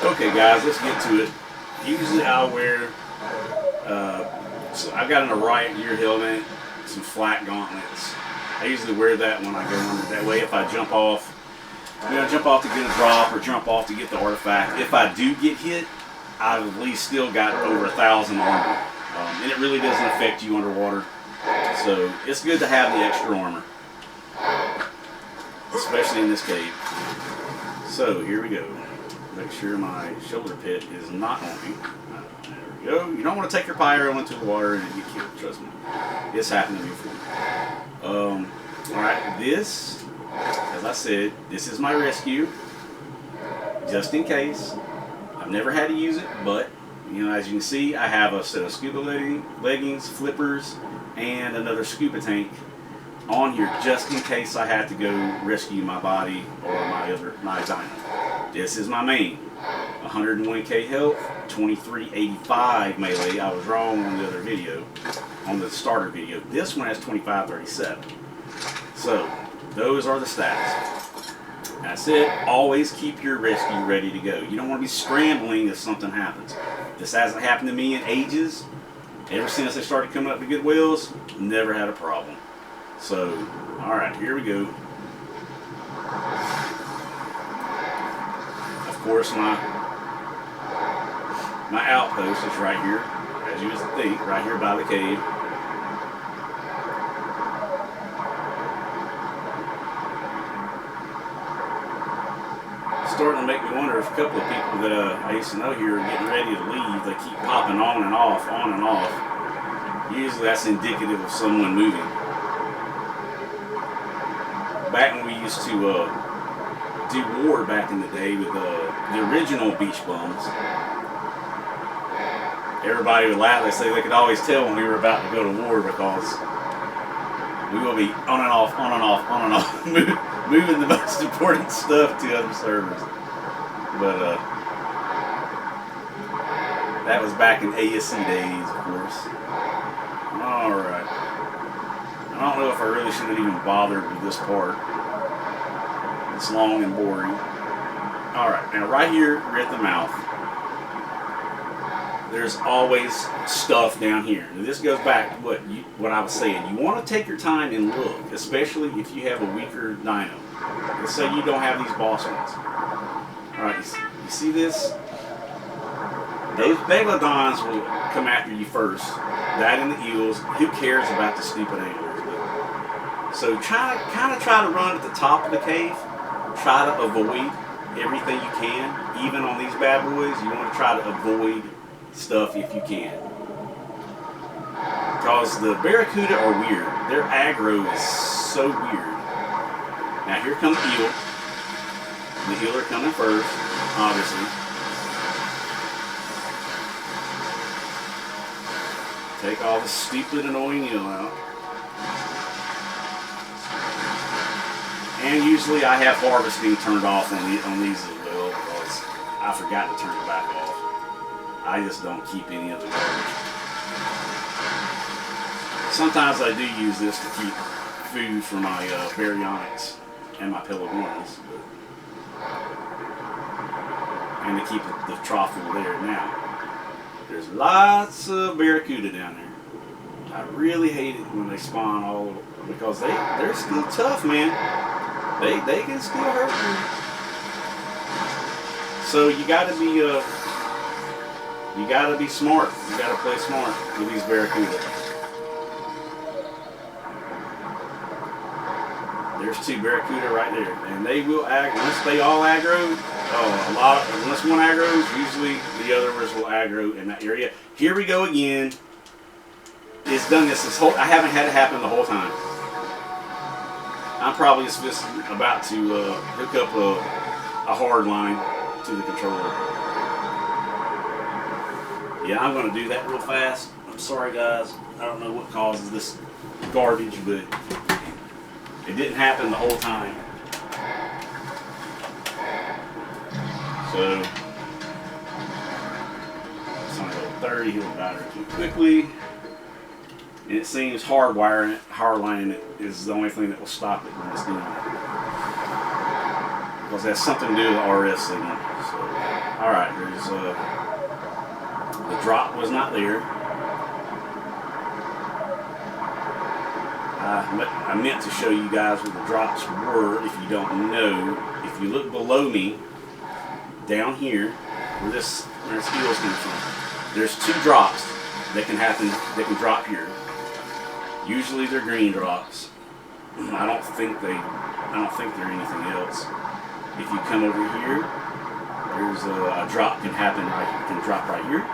Okay, guys, let's get to it. Usually I'll wear, so I got an Orion gear helmet, some flat gauntlets. I usually wear that when I go under. That way, if I jump off, jump off to get a drop or jump off to get the artifact, if I do get hit, I've at least still got over 1,000 armor. And it really doesn't affect you underwater. So it's good to have the extra armor, especially in this cave. So here we go. Make sure my shoulder pit is not on me. There we go. You don't want to take your pyro into the water and get killed. Trust me. This happened to me before. Alright, this, as I said, this is my rescue. Just in case. I've never had to use it, but as you can see, I have a set of scuba leggings, flippers, and another scuba tank on here just in case I had to go rescue my body or my dino. This is my main. 101k health, 2385 melee. I was wrong on the other video, on the starter video. This one has 2537. So those are the stats. That's it. Always keep your rescue ready to go. You don't want to be scrambling if something happens. This hasn't happened to me in ages. Ever since they started coming up to good whales, never had a problem. So, alright, here we go. Of course, my outpost is right here, as you would think, right here by the cave. Starting to make me wonder if a couple of people that I used to know here are getting ready to leave. They keep popping on and off, on and off. Usually that's indicative of someone moving. Back when we used to do war back in the day with the original beach bums, everybody would laugh. They say they could always tell when we were about to go to war because we will be on and off, on and off, on and off, moving the most important stuff to other servers. But that was back in ASC days, of course. Alright. I don't know if I really should have even bothered with this part. It's long and boring. Alright, now right here, we're at the mouth. There's always stuff down here. Now this goes back to what I was saying. You want to take your time and look, especially if you have a weaker dino. Let's say you don't have these boss ones. Alright, you see this? Those megalodons will come after you first. That and the eels. Who cares about the stupid anglers? So kind of try to run at the top of the cave. Try to avoid everything you can. Even on these bad boys, you want to try to avoid stuff if you can. Because the barracuda are weird. Their aggro is so weird. Now here comes the eel. The eel are coming first, obviously. Take all the stupid annoying eel out. And usually I have harvesting turned off on these as well because I forgot to turn it back off. I just don't keep any of the garbage. Sometimes I do use this to keep food for my baryonyx and my pelargonians, and to keep the trough full there. Now, there's lots of barracuda down there. I really hate it when they spawn all over because they're still tough, man. They can still hurt you. So you gotta be smart. You gotta play smart with these barracuda. There's two barracuda right there, and they will aggro. Once they all aggro, unless one aggroes, usually the others will aggro in that area. Here we go again. It's done this whole. I haven't had it happen the whole time. I'm probably just about to hook up a hard line to the controller. Yeah, I'm going to do that real fast. I'm sorry, guys. I don't know what causes this garbage, but it didn't happen the whole time. So, it's on level 30. He'll battery too quickly. And it seems hardlining it is the only thing that will stop it when it's doing it. because that's something to do with the RF signal. So, all right, there's the drop was not there. I meant to show you guys where the drops were. If you don't know, if you look below me, down here, where this heel is coming from, there's 2 drops that can happen. That can drop here. Usually they're green drops. I don't think they're anything else. If you come over here, there's a drop can happen right here. Can drop right here.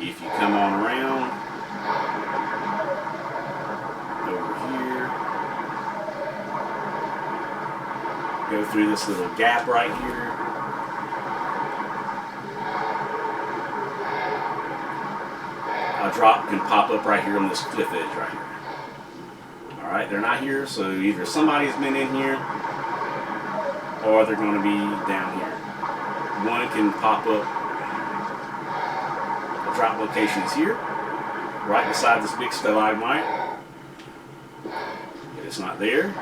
If you come on around over here, go through this little gap right here. A drop can pop up right here on this cliff edge right here. Alright, they're not here, so either somebody's been in here or they're going to be down here. One can pop up. The drop location is here, right beside this big stalagmite. If it's not there,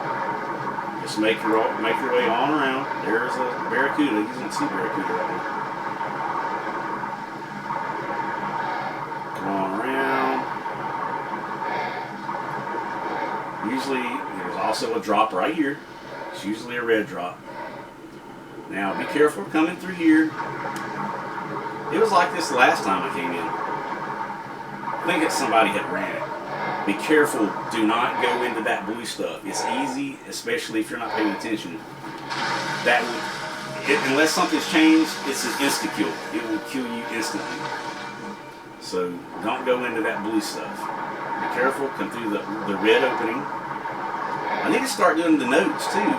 just make your way on around. There's a barracuda. You can see barracuda right there. Usually, there's also a drop right here. It's usually a red drop. Now, be careful coming through here. It was like this last time I came in. I think it's somebody had ran it. Be careful. Do not go into that blue stuff. It's easy, especially if you're not paying attention. Unless something's changed, it's an insta kill. It will kill you instantly. So don't go into that blue stuff. Be careful. Come through the red opening. I need to start doing the notes too.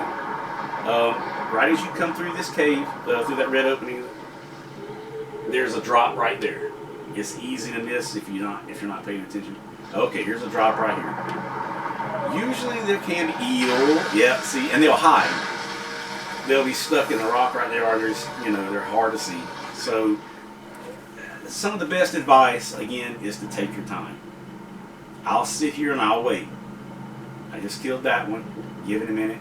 Right as you come through this cave, through that red opening, there's a drop right there. It's easy to miss if you're not paying attention. Okay, here's a drop right here. Usually there can be eel. Yeah, see, and they'll hide. They'll be stuck in the rock right there, or they're hard to see. So some of the best advice again is to take your time. I'll sit here and I'll wait. I just killed that one. Give it a minute.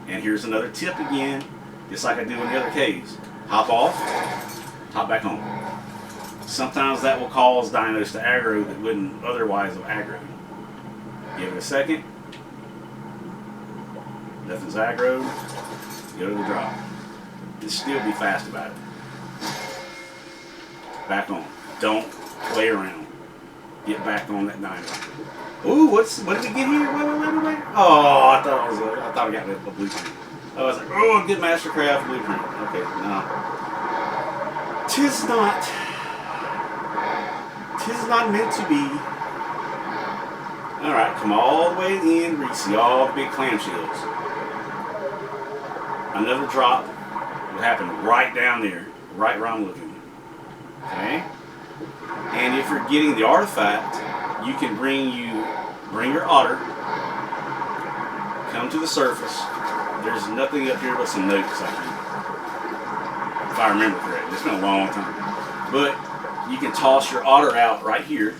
And here's another tip again, just like I do in the other caves. Hop off, hop back on. Sometimes that will cause dinos to aggro that wouldn't otherwise have aggroed. Give it a second. Nothing's aggroed. Go to the drop. And still be fast about it. Back on. Don't play around. Get back on that dino. Ooh, what did we get here? Wait. Oh, I thought I got a blueprint. I was like, oh, a good Mastercraft blueprint. Okay, no. Tis not meant to be. Alright, come all the way in where you see all the big clamshells. Another drop will happen right down there, right where I'm looking. Okay? And if you're getting the artifact, you can bring your otter, come to the surface. There's nothing up here but some notes, I think. If I remember correctly. It's been a long time. But you can toss your otter out right here.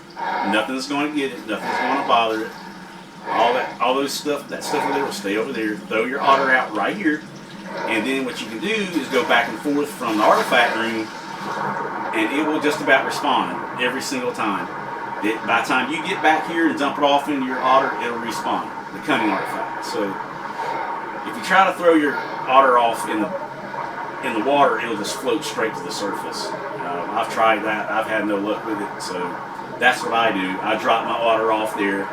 Nothing's going to get it. Nothing's going to bother it. All that stuff over there will stay over there. Throw your otter out right here. And then what you can do is go back and forth from the artifact room, and it will just about respawn every single time. By the time you get back here and dump it off into your otter, it'll respawn, the Cunning artifact. So if you try to throw your otter off in the water, it'll just float straight to the surface. I've tried that. I've had no luck with it. So that's what I do. I drop my otter off there,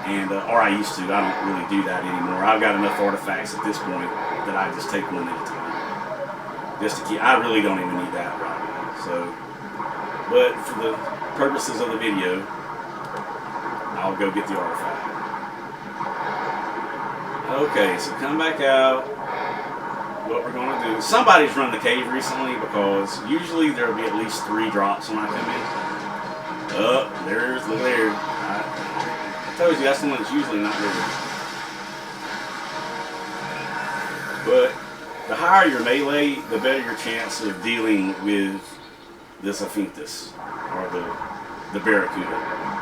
and or I used to. I don't really do that anymore. I've got enough artifacts at this point that I just take one at a time. Just to keep. I really don't even need that right now. So, but for the purposes of the video, I'll go get the artifact. Okay, so come back out. What we're going to do, somebody's run the cave recently, because usually there will be at least 3 drops when I come in. Look there. I told you that's the one that's usually not there. But the higher your melee, the better your chance of dealing with this Aphintus, or the barracuda.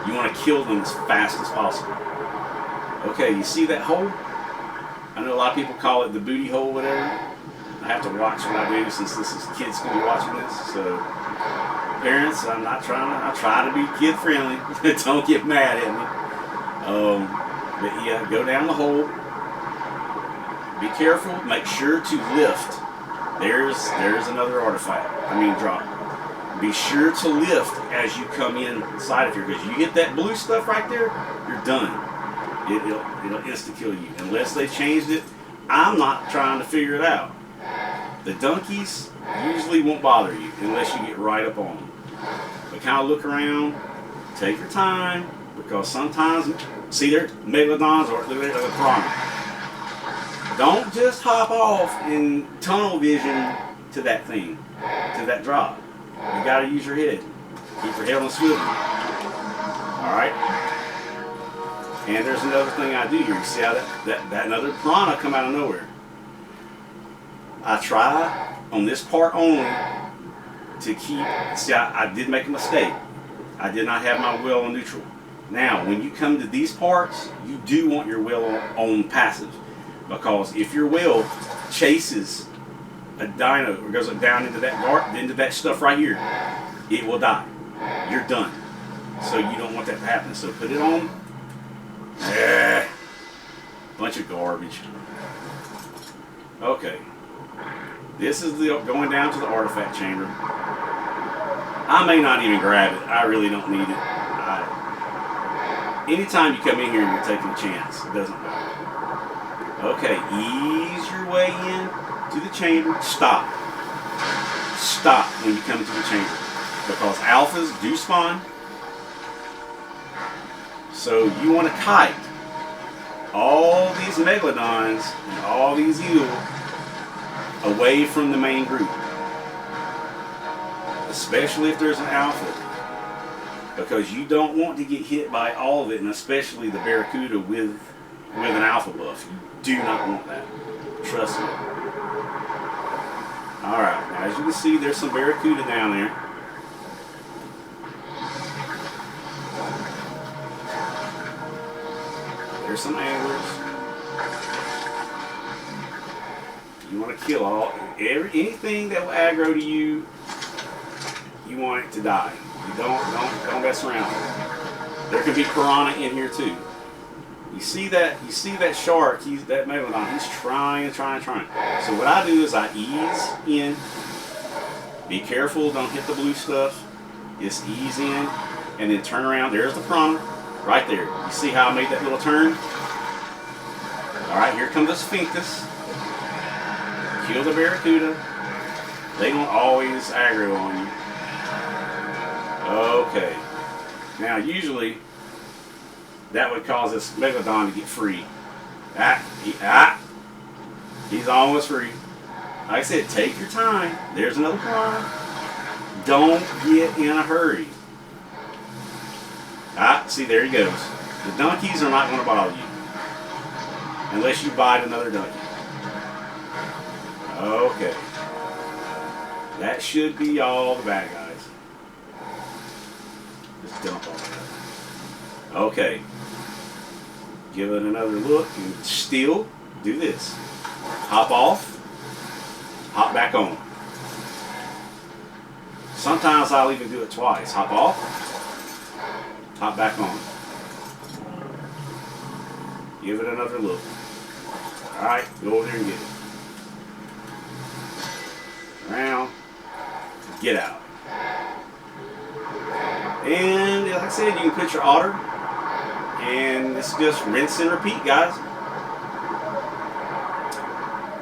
You want to kill them as fast as possible. Okay, you see that hole? I know a lot of people call it the booty hole, whatever. I have to watch what I do since this is kids gonna be watching this. So parents, I try to be kid friendly. Don't get mad at me. But yeah, go down the hole. Be careful. Make sure to lift. There's another artifact. Drop. Be sure to lift as you come inside of here, because you hit that blue stuff right there, you're done. It'll insta kill you unless they changed it. I'm not trying to figure it out. The donkeys usually won't bother you unless you get right up on them. But kind of look around, take your time, because sometimes, see there, megalodons or they're a piranha. Don't just hop off in tunnel vision to that thing, to that drop. You got to use your head. Keep your head on a swivel. All right. And there's another thing I do here. You see how that another piranha come out of nowhere. I try on this part only to keep. See, I did make a mistake. I did not have my wheel on neutral. Now, when you come to these parts, you do want your wheel on passive, because if your wheel chases a dino or goes down into that stuff right here, it will die. You're done. So you don't want that to happen. So put it on. Bunch of garbage. Okay. This is going down to the artifact chamber. I may not even grab it. I really don't need it. Anytime you come in here and you're taking a chance, it doesn't matter. Okay, ease your way in to the chamber. Stop. Stop when you come to the chamber, because alphas do spawn. So you want to kite all these megalodons and all these eel away from the main group, especially if there's an alpha, because you don't want to get hit by all of it, and especially the barracuda with an alpha buff. You do not want that. Trust me. Alright, now as you can see, there's some barracuda down there. There's some anglers. You want to kill anything that will aggro to you. You want it to die. You don't mess around. There could be piranha in here too. You see that shark, that megalodon, he's trying. So what I do is I ease in. Be careful, don't hit the blue stuff. Just ease in and then turn around. There's the piranha right there. You see how I made that little turn? Alright, here comes the sphinctus. Kill the barracuda. They don't always aggro on you. Okay. Now usually that would cause this megalodon to get free. He's almost free. Like I said, take your time. There's another piranha. Don't get in a hurry. See, there he goes. The donkeys are not going to bother you unless you bite another donkey. Okay. That should be all the bad guys. Just dump all that. Okay. Give it another look and still do this. Hop off. Hop back on. Sometimes I'll even do it twice. Hop off. Hop back on. Give it another look. Alright, go over there and get it. Around. Get out. And like I said, you can put your otter. And it's just rinse and repeat, guys.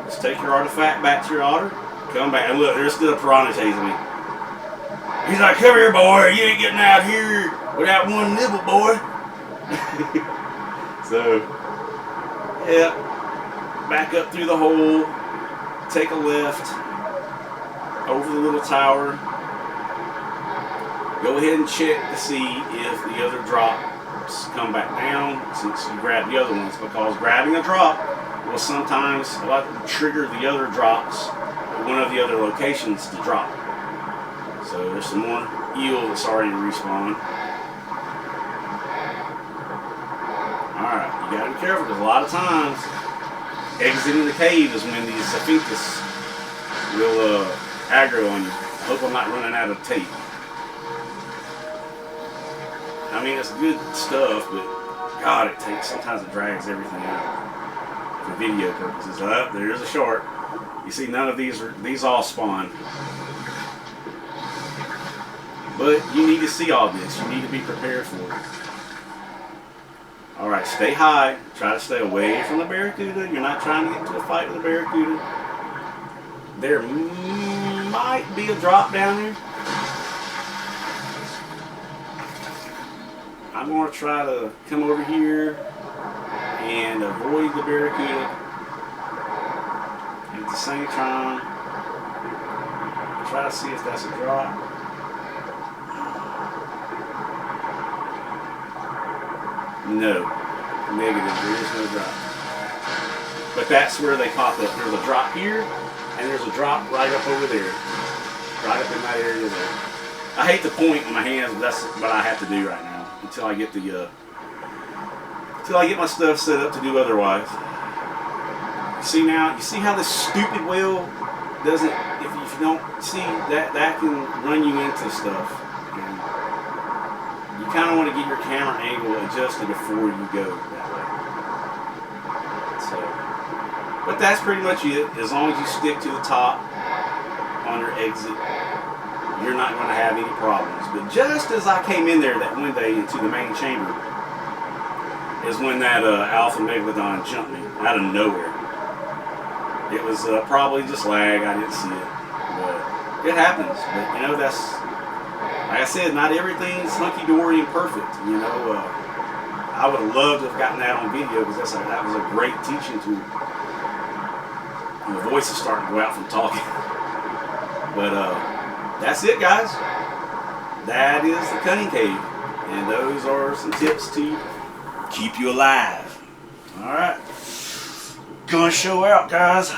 Just take your artifact back to your otter. Come back. And look, there's still a piranha chasing me. He's like, come here, boy. You ain't getting out here without one nibble, boy. So, yeah. Back up through the hole. Take a left. Over the little tower. Go ahead and check to see if the other drops come back down since you grabbed the other ones, because grabbing a drop will sometimes trigger the other drops at one of the other locations to drop. So there's some more eel that's already respawned. Alright, you gotta be careful because a lot of times exiting the cave is when these Saphinthus will aggro on you. I hope I'm not running out of tape. I mean, it's good stuff, but God, sometimes it drags everything out for video purposes. There's a shark. You see, none of these all spawn. But you need to see all this. You need to be prepared for it. Alright, stay high. Try to stay away from the barracuda. You're not trying to get into a fight with the barracuda. There might be a drop down there. I'm going to try to come over here and avoid the barracuda. And at the same time, try to see if that's a drop. No, negative, there is no drop. But that's where they pop up. There's a drop here, and there's a drop right up over there. Right up in that area there. I hate to point with my hands, but that's what I have to do right now. Until I get my stuff set up to do otherwise. See now, you see how this stupid whale doesn't, if you don't see, that can run you into stuff. You kind of want to get your camera angle adjusted before you go that way. So, but that's pretty much it. As long as you stick to the top on your exit, you're not going to have any problems. But just as I came in there that one day into the main chamber, is when that alpha megalodon jumped me out of nowhere. It was probably just lag. I didn't see it, but it happens. But you know, that's, like I said, not everything's hunky-dory and perfect. You know, I would have loved to have gotten that on video because that was a great teaching tool. And the voice is starting to go out from talking. But that's it, guys. That is the Cunning Cave. And those are some tips to keep you alive. Alright. Gonna show out, guys.